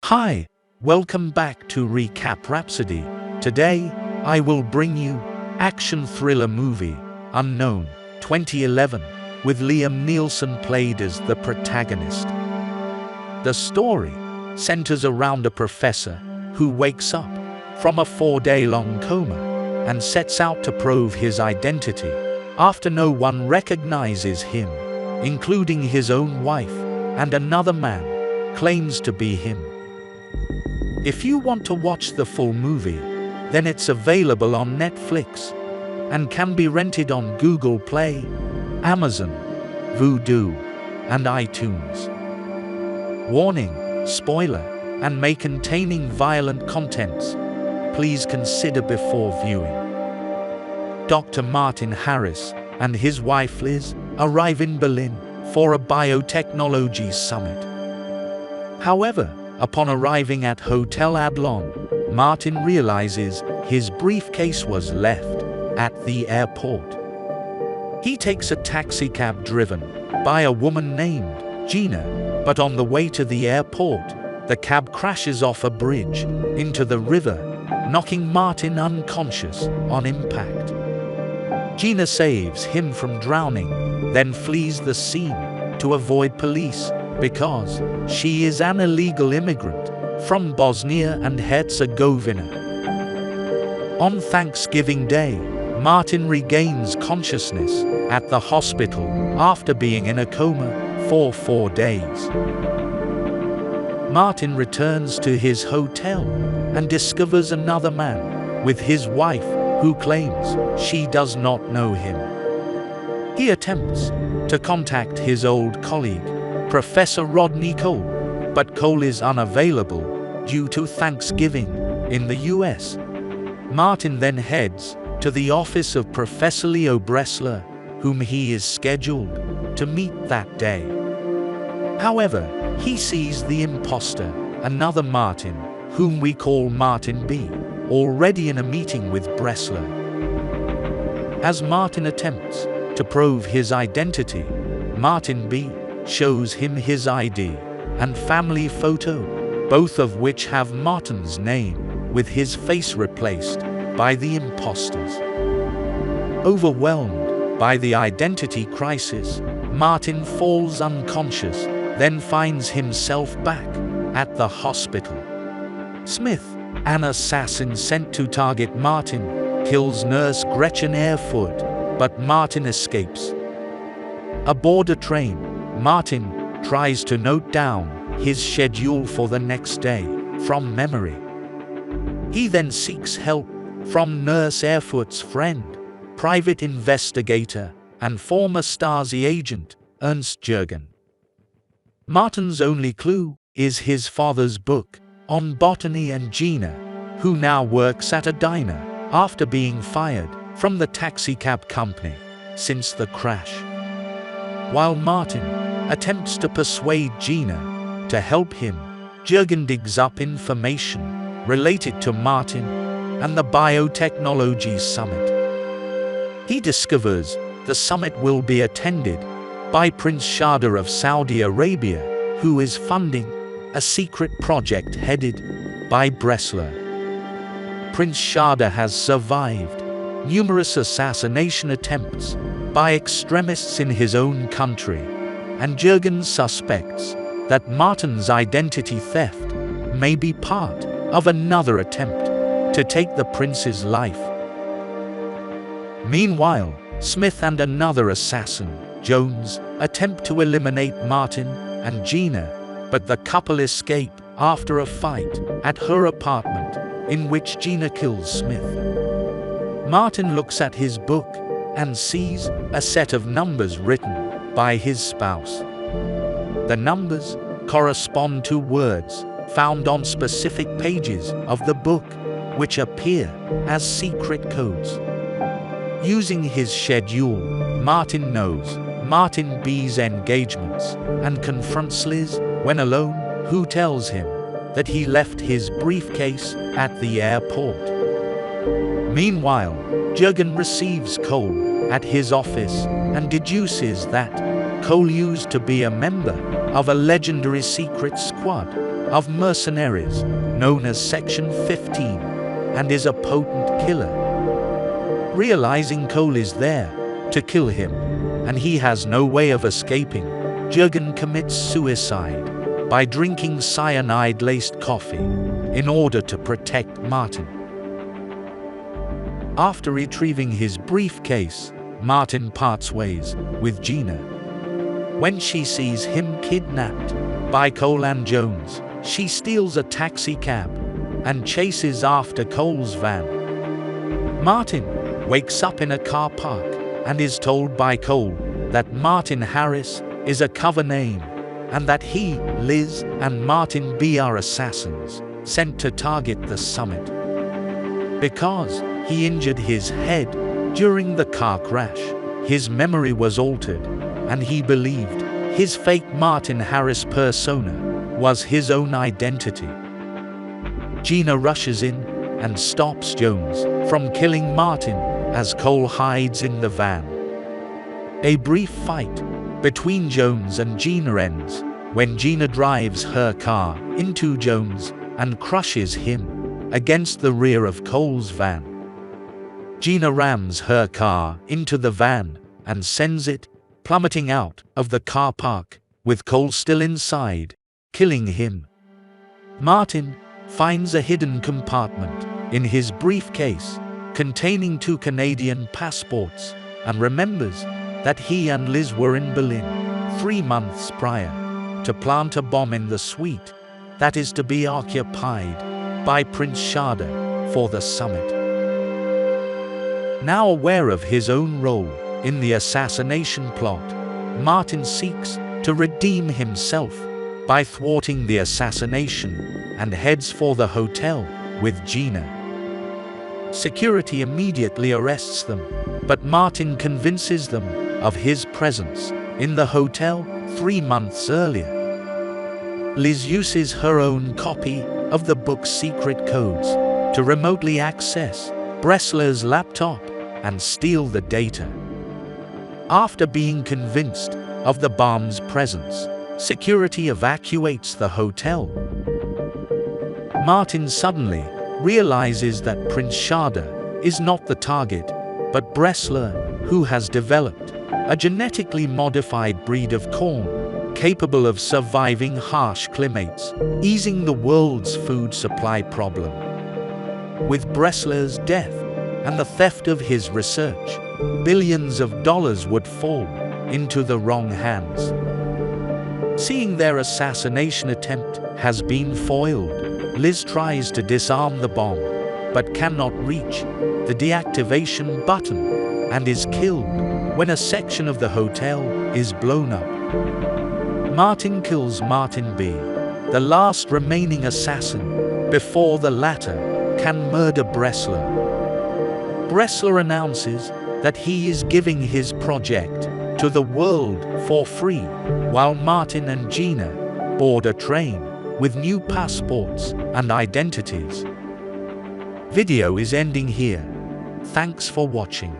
Hi, welcome back to Recap Rhapsody. Today, I will bring you action thriller movie Unknown 2011 with Liam Neeson played as the protagonist. The story centers around a professor who wakes up from a 4-day-long coma and sets out to prove his identity after no one recognizes him, including his own wife, and another man claims to be him. If you want to watch the full movie, then it's available on Netflix and can be rented on Google Play, Amazon, Vudu, and iTunes. Warning, spoiler, and may containing violent contents. Please consider before viewing. Dr. Martin Harris and his wife Liz arrive in Berlin for a biotechnology summit. However, upon arriving at Hotel Adlon, Martin realizes his briefcase was left at the airport. He takes a taxicab driven by a woman named Gina, but on the way to the airport, the cab crashes off a bridge into the river, knocking Martin unconscious on impact. Gina saves him from drowning, then flees the scene to avoid police because she is an illegal immigrant from Bosnia and Herzegovina. On Thanksgiving Day, Martin regains consciousness at the hospital after being in a coma for 4 days. Martin returns to his hotel and discovers another man with his wife who claims she does not know him. He attempts to contact his old colleague, Professor Rodney Cole, but Cole is unavailable due to Thanksgiving in the US. Martin then heads to the office of Professor Leo Bressler, whom he is scheduled to meet that day. However, he sees the imposter, another Martin, whom we call Martin B, already in a meeting with Bressler. As Martin attempts to prove his identity, Martin B shows him his ID and family photo, both of which have Martin's name, with his face replaced by the imposter's. Overwhelmed by the identity crisis, Martin falls unconscious, then finds himself back at the hospital. Smith, an assassin sent to target Martin, kills nurse Gretchen Erfurt, but Martin escapes. Aboard a train, Martin tries to note down his schedule for the next day from memory. He then seeks help from Nurse Erfurt's friend, private investigator, and former Stasi agent, Ernst Jürgen. Martin's only clue is his father's book on botany and Gina, who now works at a diner after being fired from the taxicab company since the crash. While Martin attempts to persuade Gina to help him, Jürgen digs up information related to Martin and the biotechnology summit. He discovers the summit will be attended by Prince Shahda of Saudi Arabia, who is funding a secret project headed by Bressler. Prince Shahda has survived numerous assassination attempts by extremists in his own country, and Jürgen suspects that Martin's identity theft may be part of another attempt to take the prince's life. Meanwhile, Smith and another assassin, Jones, attempt to eliminate Martin and Gina, but the couple escape after a fight at her apartment, in which Gina kills Smith. Martin looks at his book and sees a set of numbers written by his spouse. The numbers correspond to words found on specific pages of the book, which appear as secret codes. Using his schedule, Martin knows Martin B's engagements and confronts Liz when alone, who tells him that he left his briefcase at the airport. Meanwhile, Jürgen receives Cole at his office and deduces that Cole used to be a member of a legendary secret squad of mercenaries known as Section 15 and is a potent killer. Realizing Cole is there to kill him and he has no way of escaping, Jurgen commits suicide by drinking cyanide-laced coffee in order to protect Martin. After retrieving his briefcase, Martin parts ways with Gina. When she sees him kidnapped by Cole and Jones, she steals a taxi cab and chases after Cole's van. Martin wakes up in a car park and is told by Cole that Martin Harris is a cover name and that he, Liz, and Martin B are assassins sent to target the summit. Because he injured his head during the car crash, his memory was altered and he believed his fake Martin Harris persona was his own identity. Gina rushes in and stops Jones from killing Martin as Cole hides in the van. A brief fight between Jones and Gina ends when Gina drives her car into Jones and crushes him against the rear of Cole's van. Gina rams her car into the van and sends it plummeting out of the car park with Cole still inside, killing him. Martin finds a hidden compartment in his briefcase containing 2 Canadian passports and remembers that he and Liz were in Berlin 3 months prior to plant a bomb in the suite that is to be occupied by Prince Sharda for the summit. Now aware of his own role in the assassination plot, Martin seeks to redeem himself by thwarting the assassination and heads for the hotel with Gina. Security immediately arrests them, but Martin convinces them of his presence in the hotel 3 months earlier. Liz uses her own copy of the book's secret codes to remotely access Bressler's laptop and steal the data. After being convinced of the bomb's presence, security evacuates the hotel. Martin suddenly realizes that Prince Sharda is not the target, but Bressler, who has developed a genetically modified breed of corn capable of surviving harsh climates, easing the world's food supply problem. With Bressler's death and the theft of his research, billions of dollars would fall into the wrong hands. Seeing their assassination attempt has been foiled, Liz tries to disarm the bomb, but cannot reach the deactivation button and is killed when a section of the hotel is blown up. Martin kills Martin B, the last remaining assassin, before the latter can murder Bressler. Bressler announces that he is giving his project to the world for free, while Martin and Gina board a train with new passports and identities. Video is ending here. Thanks for watching.